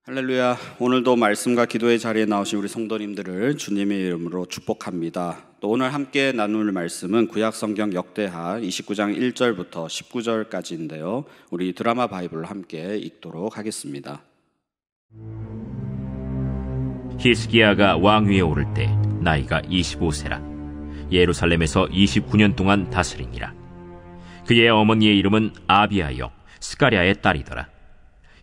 할렐루야. 오늘도 말씀과 기도의 자리에 나오신 우리 성도님들을 주님의 이름으로 축복합니다. 또 오늘 함께 나눌 말씀은 구약성경 역대하 29장 1절부터 19절까지인데요. 우리 드라마 바이블을 함께 읽도록 하겠습니다. 히스기야가 왕위에 오를 때 나이가 25세라. 예루살렘에서 29년 동안 다스리니라. 그의 어머니의 이름은 아비아여 스가랴의 딸이더라.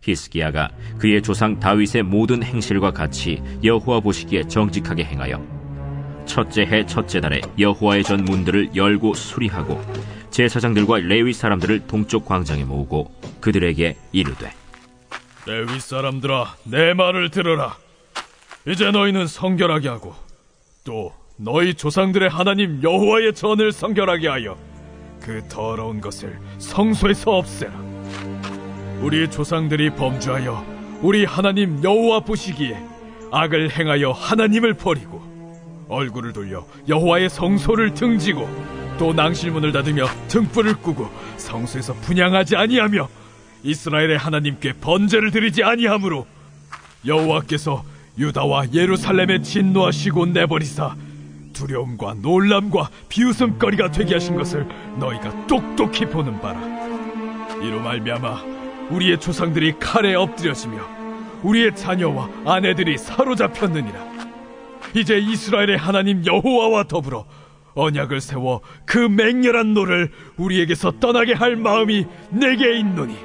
히스기야가 그의 조상 다윗의 모든 행실과 같이 여호와 보시기에 정직하게 행하여 첫째 해 첫째 달에 여호와의 전 문들을 열고 수리하고 제사장들과 레위 사람들을 동쪽 광장에 모으고 그들에게 이르되, 레위 사람들아, 내 말을 들으라. 이제 너희는 성결하게 하고 또 너희 조상들의 하나님 여호와의 전을 성결하게 하여 그 더러운 것을 성소에서 없애라. 우리 조상들이 범죄하여 우리 하나님 여호와 보시기에 악을 행하여 하나님을 버리고 얼굴을 돌려 여호와의 성소를 등지고 또 낭실문을 닫으며 등불을 끄고 성소에서 분향하지 아니하며 이스라엘의 하나님께 번제를 드리지 아니하므로 여호와께서 유다와 예루살렘에 진노하시고 내버리사 두려움과 놀람과 비웃음거리가 되게 하신 것을 너희가 똑똑히 보는 바라. 이로 말미암아 우리의 조상들이 칼에 엎드려지며 우리의 자녀와 아내들이 사로잡혔느니라. 이제 이스라엘의 하나님 여호와와 더불어 언약을 세워 그 맹렬한 노를 우리에게서 떠나게 할 마음이 내게 있노니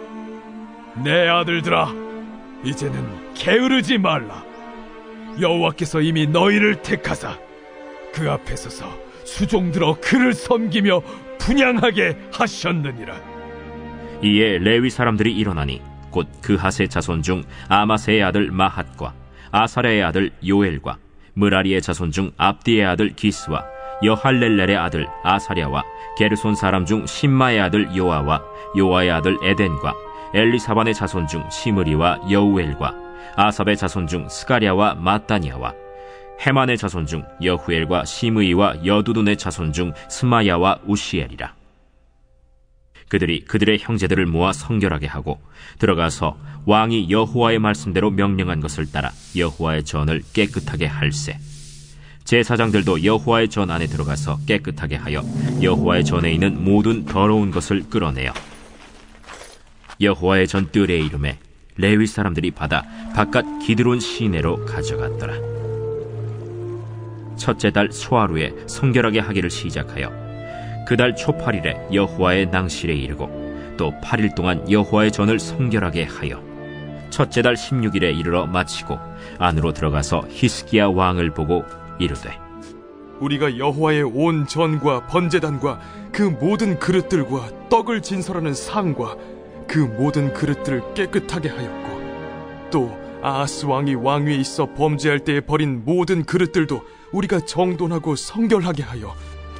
내 아들들아, 이제는 게으르지 말라. 여호와께서 이미 너희를 택하사 그 앞에 서서 수종들어 그를 섬기며 분향하게 하셨느니라. 이에 레위 사람들이 일어나니 곧 그핫의 자손 중 아마세의 아들 마핫과 아사랴의 아들 요엘과 므라리의 자손 중 압디의 아들 기스와 여할렐렐의 아들 아사랴와 게르손 사람 중 심마의 아들 요아와 요아의 아들 에덴과 엘리사반의 자손 중 시므리와 여우엘과 아삽의 자손 중 스가랴와 마따니아와 헤만의 자손 중 여후엘과 시므이와 여두둔의 자손 중 스마야와 우시엘이라. 그들이 그들의 형제들을 모아 성결하게 하고 들어가서 왕이 여호와의 말씀대로 명령한 것을 따라 여호와의 전을 깨끗하게 할세. 제사장들도 여호와의 전 안에 들어가서 깨끗하게 하여 여호와의 전에 있는 모든 더러운 것을 끌어내어 여호와의 전 뜰의 이름에 레위 사람들이 받아 바깥 기드론 시내로 가져갔더라. 첫째 달 소하루에 성결하게 하기를 시작하여 그달 초 8일에 여호와의 낭실에 이르고 또 8일 동안 여호와의 전을 성결하게 하여 첫째 달 16일에 이르러 마치고 안으로 들어가서 히스기야 왕을 보고 이르되, 우리가 여호와의 온 전과 번제단과 그 모든 그릇들과 떡을 진설하는 상과 그 모든 그릇들을 깨끗하게 하였고 또 아하스 왕이 왕위에 있어 범죄할 때에 버린 모든 그릇들도 우리가 정돈하고 성결하게 하여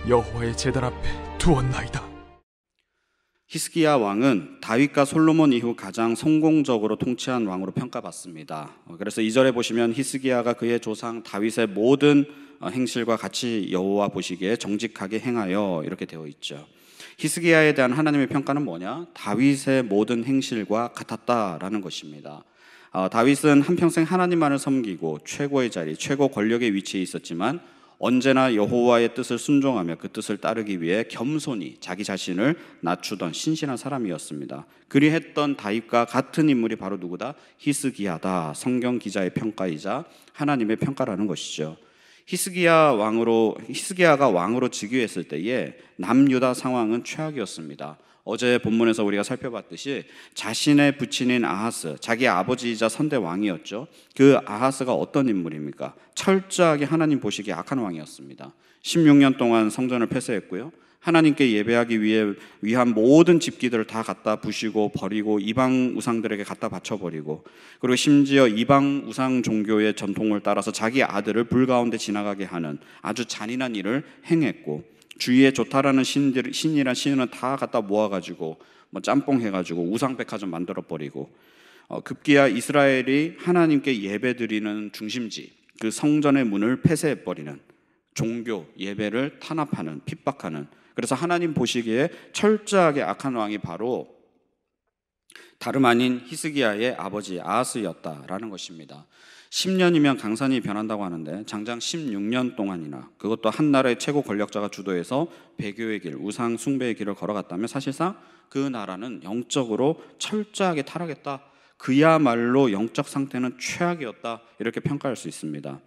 여호와의 제단 앞에 두었나이다. 히스기야 왕은 다윗과 솔로몬 이후 가장 성공적으로 통치한 왕으로 평가받습니다. 그래서 2절에 보시면 히스기야가 그의 조상 다윗의 모든 행실과 같이 여호와 보시기에 정직하게 행하여 이렇게 되어 있죠. 히스기야에 대한 하나님의 평가는 뭐냐? 다윗의 모든 행실과 같았다라는 것입니다. 다윗은 한평생 하나님만을 섬기고 최고의 자리, 최고 권력의 위치에 있었지만 언제나 여호와의 뜻을 순종하며 그 뜻을 따르기 위해 겸손히 자기 자신을 낮추던 신실한 사람이었습니다. 그리했던 다윗과 같은 인물이 바로 누구다? 히스기야다. 성경 기자의 평가이자 하나님의 평가라는 것이죠. 히스기야가 왕으로 즉위했을 때에 남유다 상황은 최악이었습니다. 어제 본문에서 우리가 살펴봤듯이 자신의 부친인 아하스, 자기 아버지이자 선대 왕이었죠. 그 아하스가 어떤 인물입니까? 철저하게 하나님 보시기에 악한 왕이었습니다. 16년 동안 성전을 폐쇄했고요. 하나님께 예배하기 위한 모든 집기들을 다 갖다 부시고 버리고 이방 우상들에게 갖다 바쳐버리고, 그리고 심지어 이방 우상 종교의 전통을 따라서 자기 아들을 불 가운데 지나가게 하는 아주 잔인한 일을 행했고, 주위에 좋다라는 신이란 신은 다 갖다 모아가지고 짬뽕 해가지고 우상백화점 만들어버리고, 급기야 이스라엘이 하나님께 예배드리는 중심지 그 성전의 문을 폐쇄해버리는, 종교 예배를 탄압하는, 핍박하는, 그래서 하나님 보시기에 철저하게 악한 왕이 바로 다름 아닌 히스기야의 아버지 아하스였다라는 것입니다. 10년이면 강산이 변한다고 하는데 장장 16년 동안이나, 그것도 한 나라의 최고 권력자가 주도해서 배교의 길, 우상 숭배의 길을 걸어갔다면 사실상 그 나라는 영적으로 철저하게 타락했다, 그야말로 영적 상태는 최악이었다, 이렇게 평가할 수 있습니다.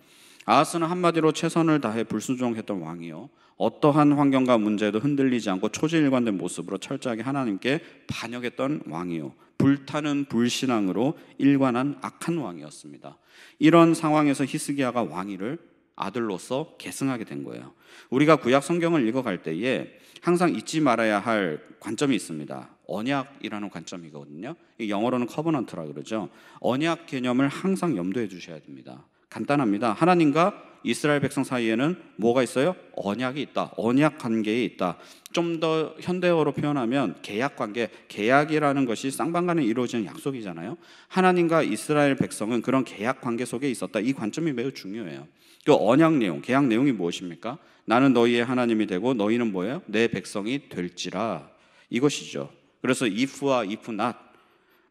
아하스는 한마디로 최선을 다해 불순종했던 왕이요, 어떠한 환경과 문제에도 흔들리지 않고 초지일관된 모습으로 철저하게 하나님께 반역했던 왕이요, 불타는 불신앙으로 일관한 악한 왕이었습니다. 이런 상황에서 히스기야가 왕위를 아들로서 계승하게 된 거예요. 우리가 구약 성경을 읽어갈 때에 항상 잊지 말아야 할 관점이 있습니다. 언약이라는 관점이거든요. 영어로는 커버넌트라 그러죠. 언약 개념을 항상 염두에 두셔야 됩니다. 간단합니다. 하나님과 이스라엘 백성 사이에는 뭐가 있어요? 언약이 있다. 언약 관계에 있다. 좀 더 현대어로 표현하면 계약 관계, 계약이라는 것이 쌍방간에 이루어지는 약속이잖아요. 하나님과 이스라엘 백성은 그런 계약 관계 속에 있었다. 이 관점이 매우 중요해요. 그 언약 내용, 계약 내용이 무엇입니까? 나는 너희의 하나님이 되고 너희는 뭐예요? 내 백성이 될지라, 이것이죠. 그래서 if와 if not,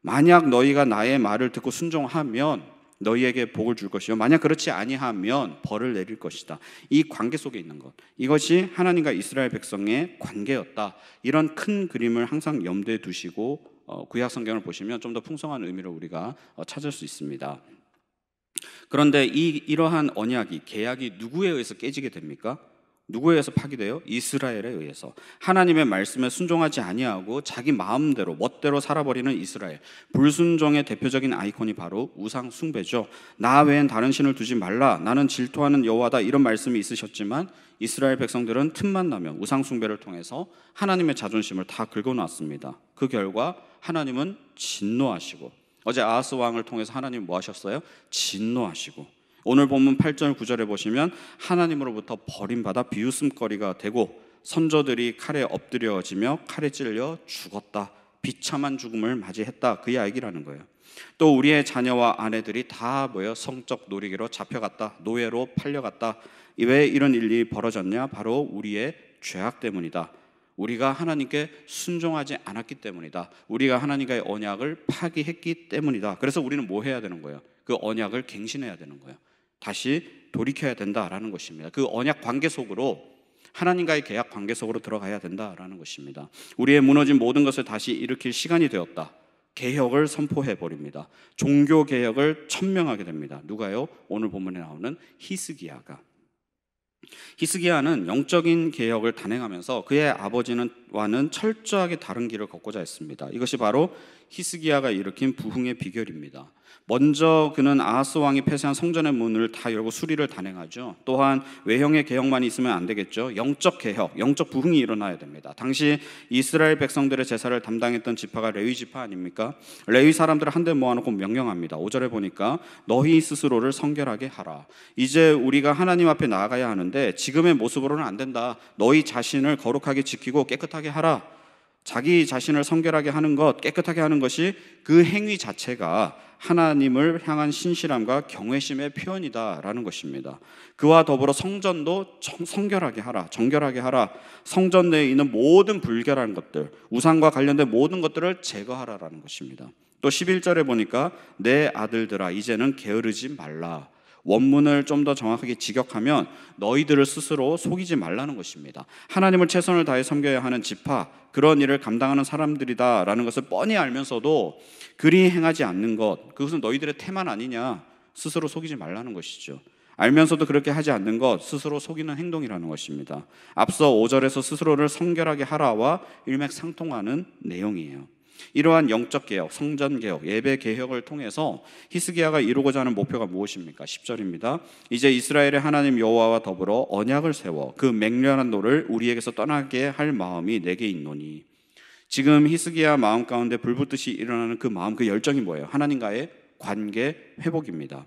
만약 너희가 나의 말을 듣고 순종하면 너희에게 복을 줄 것이요, 만약 그렇지 아니하면 벌을 내릴 것이다. 이 관계 속에 있는 것, 이것이 하나님과 이스라엘 백성의 관계였다. 이런 큰 그림을 항상 염두에 두시고 구약 성경을 보시면 좀 더 풍성한 의미를 우리가 찾을 수 있습니다. 그런데 이러한 언약이, 계약이 누구에 의해서 깨지게 됩니까? 누구에 의해서 파기돼요? 이스라엘에 의해서. 하나님의 말씀에 순종하지 아니하고 자기 마음대로 멋대로 살아버리는 이스라엘, 불순종의 대표적인 아이콘이 바로 우상 숭배죠. 나 외엔 다른 신을 두지 말라, 나는 질투하는 여호와다, 이런 말씀이 있으셨지만 이스라엘 백성들은 틈만 나면 우상 숭배를 통해서 하나님의 자존심을 다 긁어놨습니다. 그 결과 하나님은 진노하시고, 어제 아하스 왕을 통해서 하나님 뭐 하셨어요? 진노하시고, 오늘 본문 8절 9절에 보시면 하나님으로부터 버림받아 비웃음거리가 되고 선조들이 칼에 엎드려지며 칼에 찔려 죽었다, 비참한 죽음을 맞이했다, 그 이야기라는 거예요. 또 우리의 자녀와 아내들이 다 뭐예요? 성적 놀이개로 잡혀갔다, 노예로 팔려갔다. 왜 이런 일이 벌어졌냐? 바로 우리의 죄악 때문이다. 우리가 하나님께 순종하지 않았기 때문이다. 우리가 하나님과의 언약을 파기했기 때문이다. 그래서 우리는 뭐 해야 되는 거예요? 그 언약을 갱신해야 되는 거예요. 다시 돌이켜야 된다라는 것입니다. 그 언약 관계 속으로, 하나님과의 계약 관계 속으로 들어가야 된다라는 것입니다. 우리의 무너진 모든 것을 다시 일으킬 시간이 되었다. 개혁을 선포해 버립니다. 종교 개혁을 천명하게 됩니다. 누가요? 오늘 본문에 나오는 히스기야가. 히스기야는 영적인 개혁을 단행하면서 그의 아버지와는 철저하게 다른 길을 걷고자 했습니다. 이것이 바로 히스기야가 일으킨 부흥의 비결입니다. 먼저 그는 아하스 왕이 폐쇄한 성전의 문을 다 열고 수리를 단행하죠. 또한 외형의 개혁만 있으면 안 되겠죠. 영적 개혁, 영적 부흥이 일어나야 됩니다. 당시 이스라엘 백성들의 제사를 담당했던 지파가 레위 지파 아닙니까? 레위 사람들을 한데 모아놓고 명령합니다. 5절에 보니까 너희 스스로를 성결하게 하라. 이제 우리가 하나님 앞에 나아가야 하는데 지금의 모습으로는 안 된다. 너희 자신을 거룩하게 지키고 깨끗하게 하라. 자기 자신을 성결하게 하는 것, 깨끗하게 하는 것이, 그 행위 자체가 하나님을 향한 신실함과 경외심의 표현이다라는 것입니다. 그와 더불어 성전도 성결하게 하라, 정결하게 하라. 성전 내에 있는 모든 불결한 것들, 우상과 관련된 모든 것들을 제거하라라는 것입니다. 또 11절에 보니까 내 아들들아 이제는 게으르지 말라. 원문을 좀 더 정확하게 직역하면 너희들을 스스로 속이지 말라는 것입니다. 하나님을 최선을 다해 섬겨야 하는 지파, 그런 일을 감당하는 사람들이다라는 것을 뻔히 알면서도 그리 행하지 않는 것, 그것은 너희들의 태만 아니냐, 스스로 속이지 말라는 것이죠. 알면서도 그렇게 하지 않는 것, 스스로 속이는 행동이라는 것입니다. 앞서 5절에서 스스로를 성결하게 하라와 일맥상통하는 내용이에요. 이러한 영적 개혁, 성전 개혁, 예배 개혁을 통해서 히스기야가 이루고자 하는 목표가 무엇입니까? 10절입니다. 이제 이스라엘의 하나님 여호와와 더불어 언약을 세워 그 맹렬한 노를 우리에게서 떠나게 할 마음이 내게 있노니. 지금 히스기야 마음 가운데 불붙듯이 일어나는 그 마음, 그 열정이 뭐예요? 하나님과의 관계 회복입니다.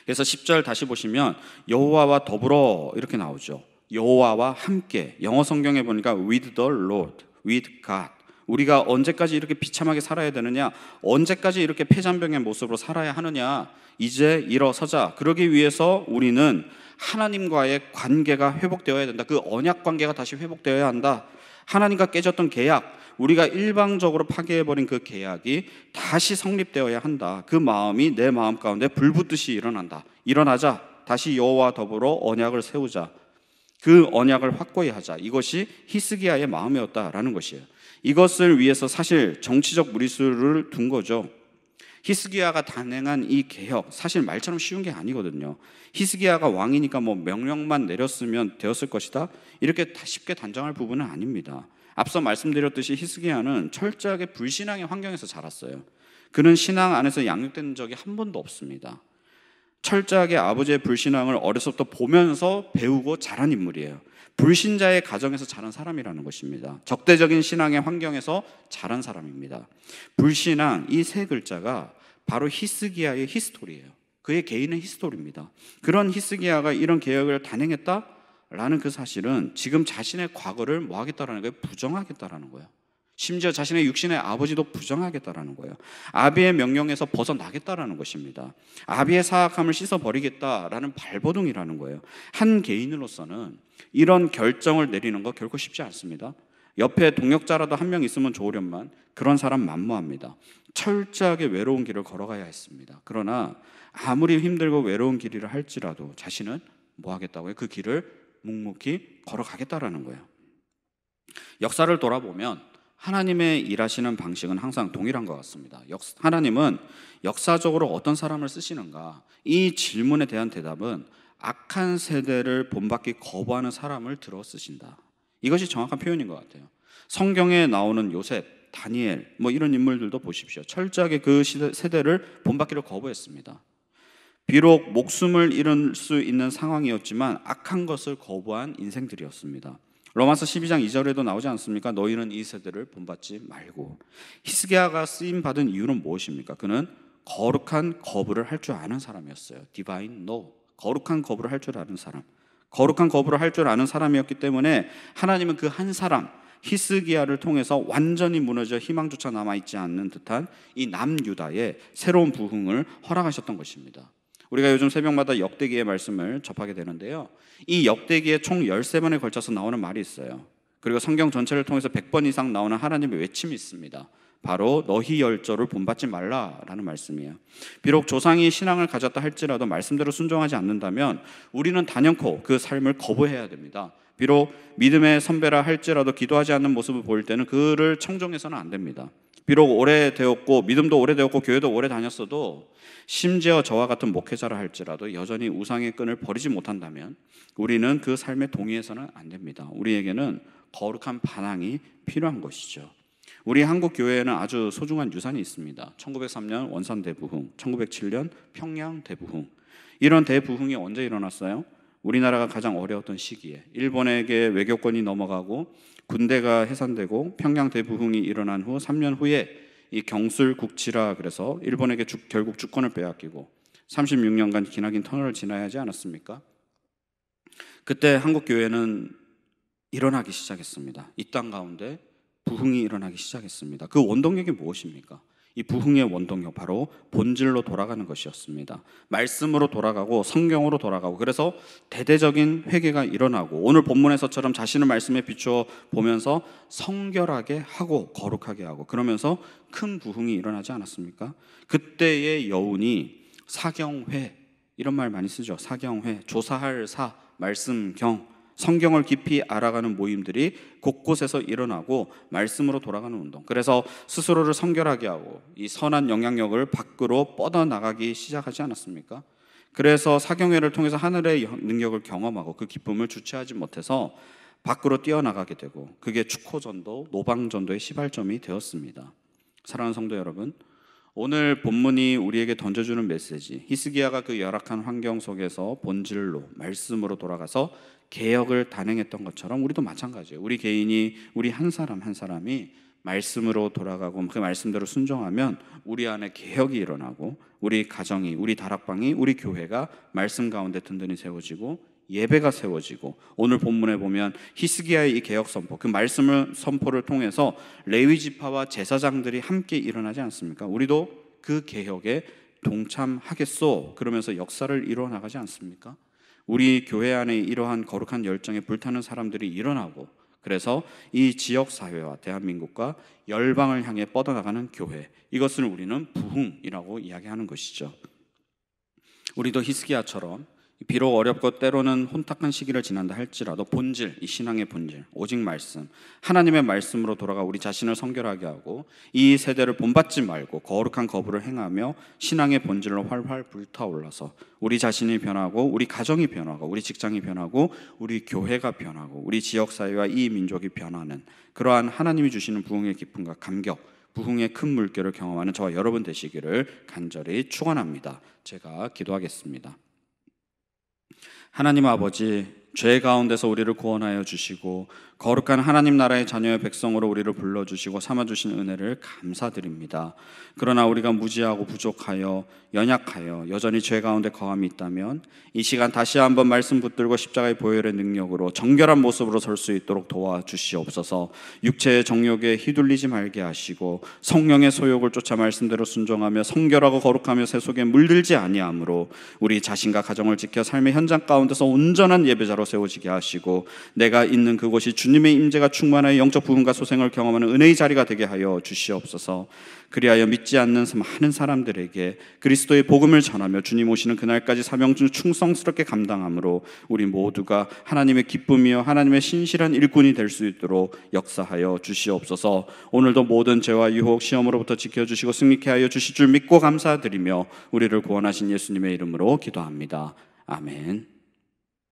그래서 10절 다시 보시면 여호와와 더불어 이렇게 나오죠. 여호와와 함께. 영어 성경에 보니까 with the Lord, with God. 우리가 언제까지 이렇게 비참하게 살아야 되느냐? 언제까지 이렇게 패잔병의 모습으로 살아야 하느냐? 이제 일어서자. 그러기 위해서 우리는 하나님과의 관계가 회복되어야 된다. 그 언약 관계가 다시 회복되어야 한다. 하나님과 깨졌던 계약, 우리가 일방적으로 파괴해버린 그 계약이 다시 성립되어야 한다. 그 마음이 내 마음 가운데 불붙듯이 일어난다. 일어나자. 다시 여호와와 더불어 언약을 세우자. 그 언약을 확고히 하자. 이것이 히스기야의 마음이었다라는 것이에요. 이것을 위해서 사실 정치적 무리수를 둔 거죠. 히스기야가 단행한 이 개혁, 사실 말처럼 쉬운 게 아니거든요. 히스기야가 왕이니까 뭐 명령만 내렸으면 되었을 것이다, 이렇게 쉽게 단정할 부분은 아닙니다. 앞서 말씀드렸듯이 히스기야는 철저하게 불신앙의 환경에서 자랐어요. 그는 신앙 안에서 양육된 적이 한 번도 없습니다. 철저하게 아버지의 불신앙을 어려서부터 보면서 배우고 자란 인물이에요. 불신자의 가정에서 자란 사람이라는 것입니다. 적대적인 신앙의 환경에서 자란 사람입니다. 불신앙, 이 세 글자가 바로 히스기야의 히스토리예요. 그의 개인의 히스토리입니다. 그런 히스기야가 이런 개혁을 단행했다라는 그 사실은 지금 자신의 과거를 뭐 하겠다라는 거예요? 부정하겠다라는 거예요. 심지어 자신의 육신의 아버지도 부정하겠다라는 거예요. 아비의 명령에서 벗어나겠다라는 것입니다. 아비의 사악함을 씻어버리겠다라는 발버둥이라는 거예요. 한 개인으로서는 이런 결정을 내리는 거 결코 쉽지 않습니다. 옆에 동역자라도 한 명 있으면 좋으련만 그런 사람 만무합니다. 철저하게 외로운 길을 걸어가야 했습니다. 그러나 아무리 힘들고 외로운 길이라 할지라도 자신은 뭐 하겠다고요? 그 길을 묵묵히 걸어가겠다라는 거예요. 역사를 돌아보면 하나님의 일하시는 방식은 항상 동일한 것 같습니다. 하나님은 역사적으로 어떤 사람을 쓰시는가? 이 질문에 대한 대답은 악한 세대를 본받기 거부하는 사람을 들어 쓰신다. 이것이 정확한 표현인 것 같아요. 성경에 나오는 요셉, 다니엘 뭐 이런 인물들도 보십시오. 철저하게 그 세대를 본받기를 거부했습니다. 비록 목숨을 잃을 수 있는 상황이었지만 악한 것을 거부한 인생들이었습니다. 로마서 12장 2절에도 나오지 않습니까? 너희는 이 세대를 본받지 말고. 히스기야가 쓰임받은 이유는 무엇입니까? 그는 거룩한 거부를 할 줄 아는 사람이었어요. Divine No. 거룩한 거부를 할 줄 아는 사람. 거룩한 거부를 할 줄 아는 사람이었기 때문에 하나님은 그 한 사람 히스기야를 통해서 완전히 무너져 희망조차 남아있지 않는 듯한 이 남유다의 새로운 부흥을 허락하셨던 것입니다. 우리가 요즘 새벽마다 역대기의 말씀을 접하게 되는데요, 이 역대기에 총 13번에 걸쳐서 나오는 말이 있어요. 그리고 성경 전체를 통해서 100번 이상 나오는 하나님의 외침이 있습니다. 바로 너희 열조를 본받지 말라라는 말씀이에요. 비록 조상이 신앙을 가졌다 할지라도 말씀대로 순종하지 않는다면 우리는 단연코 그 삶을 거부해야 됩니다. 비록 믿음의 선배라 할지라도 기도하지 않는 모습을 보일 때는 그를 청종해서는 안 됩니다. 비록 오래되었고 믿음도 오래되었고 교회도 오래 다녔어도 심지어 저와 같은 목회자라 할지라도 여전히 우상의 끈을 버리지 못한다면 우리는 그 삶에 동의해서는 안 됩니다. 우리에게는 거룩한 반항이 필요한 것이죠. 우리 한국 교회에는 아주 소중한 유산이 있습니다. 1903년 원산 대부흥, 1907년 평양 대부흥. 이런 대부흥이 언제 일어났어요? 우리나라가 가장 어려웠던 시기에 일본에게 외교권이 넘어가고 군대가 해산되고 평양 대부흥이 일어난 후 3년 후에 이 경술국치라 그래서 일본에게 결국 주권을 빼앗기고 36년간 기나긴 터널을 지나야 하지 않았습니까? 그때 한국 교회는 일어나기 시작했습니다. 이 땅 가운데 부흥이 일어나기 시작했습니다. 그 원동력이 무엇입니까? 이 부흥의 원동력 바로 본질로 돌아가는 것이었습니다. 말씀으로 돌아가고 성경으로 돌아가고, 그래서 대대적인 회개가 일어나고 오늘 본문에서처럼 자신을 말씀에 비추어 보면서 성결하게 하고 거룩하게 하고, 그러면서 큰 부흥이 일어나지 않았습니까? 그때의 여운이 사경회, 이런 말 많이 쓰죠. 사경회, 조사할 사, 말씀 경, 성경을 깊이 알아가는 모임들이 곳곳에서 일어나고 말씀으로 돌아가는 운동. 그래서 스스로를 성결하게 하고 이 선한 영향력을 밖으로 뻗어나가기 시작하지 않았습니까? 그래서 사경회를 통해서 하늘의 능력을 경험하고 그 기쁨을 주체하지 못해서 밖으로 뛰어나가게 되고, 그게 축호전도, 노방전도의 시발점이 되었습니다. 사랑하는 성도 여러분, 오늘 본문이 우리에게 던져주는 메시지, 히스기야가 그 열악한 환경 속에서 본질로 말씀으로 돌아가서 개혁을 단행했던 것처럼 우리도 마찬가지예요. 우리 개인이, 우리 한 사람 한 사람이 말씀으로 돌아가고 그 말씀대로 순종하면 우리 안에 개혁이 일어나고 우리 가정이, 우리 다락방이, 우리 교회가 말씀 가운데 든든히 세워지고 예배가 세워지고, 오늘 본문에 보면 히스기야의 이 개혁 선포, 그 말씀을 선포를 통해서 레위 지파와 제사장들이 함께 일어나지 않습니까? 우리도 그 개혁에 동참하겠소 그러면서 역사를 이루어 나가지 않습니까? 우리 교회 안에 이러한 거룩한 열정에 불타는 사람들이 일어나고 그래서 이 지역 사회와 대한민국과 열방을 향해 뻗어나가는 교회, 이것을 우리는 부흥이라고 이야기하는 것이죠. 우리도 히스기야처럼 비록 어렵고 때로는 혼탁한 시기를 지난다 할지라도 본질, 이 신앙의 본질, 오직 말씀, 하나님의 말씀으로 돌아가 우리 자신을 성결하게 하고 이 세대를 본받지 말고 거룩한 거부를 행하며 신앙의 본질로 활활 불타올라서 우리 자신이 변하고 우리 가정이 변하고 우리 직장이 변하고 우리 교회가 변하고 우리 지역사회와 이 민족이 변하는 그러한 하나님이 주시는 부흥의 기쁨과 감격, 부흥의 큰 물결을 경험하는 저와 여러분 되시기를 간절히 축원합니다. 제가 기도하겠습니다. 하나님 아버지, 죄 가운데서 우리를 구원하여 주시고 거룩한 하나님 나라의 자녀의 백성으로 우리를 불러주시고 삼아주신 은혜를 감사드립니다. 그러나 우리가 무지하고 부족하여 연약하여 여전히 죄 가운데 거함이 있다면 이 시간 다시 한번 말씀 붙들고 십자가의 보혈의 능력으로 정결한 모습으로 설 수 있도록 도와주시옵소서. 육체의 정욕에 휘둘리지 말게 하시고 성령의 소욕을 쫓아 말씀대로 순종하며 성결하고 거룩하며 세속에 물들지 아니하므로 우리 자신과 가정을 지켜 삶의 현장 가운데서 온전한 예배자로 세워지게 하시고 내가 있는 그곳이 주님의 임재가 충만하여 영적 부흥과 소생을 경험하는 은혜의 자리가 되게 하여 주시옵소서. 그리하여 믿지 않는 많은 사람들에게 그리스도의 복음을 전하며 주님 오시는 그날까지 사명을 충성스럽게 감당함으로 우리 모두가 하나님의 기쁨이요 하나님의 신실한 일꾼이 될 수 있도록 역사하여 주시옵소서. 오늘도 모든 죄와 유혹 시험으로부터 지켜주시고 승리케 하여 주실 줄 믿고 감사드리며 우리를 구원하신 예수님의 이름으로 기도합니다. 아멘.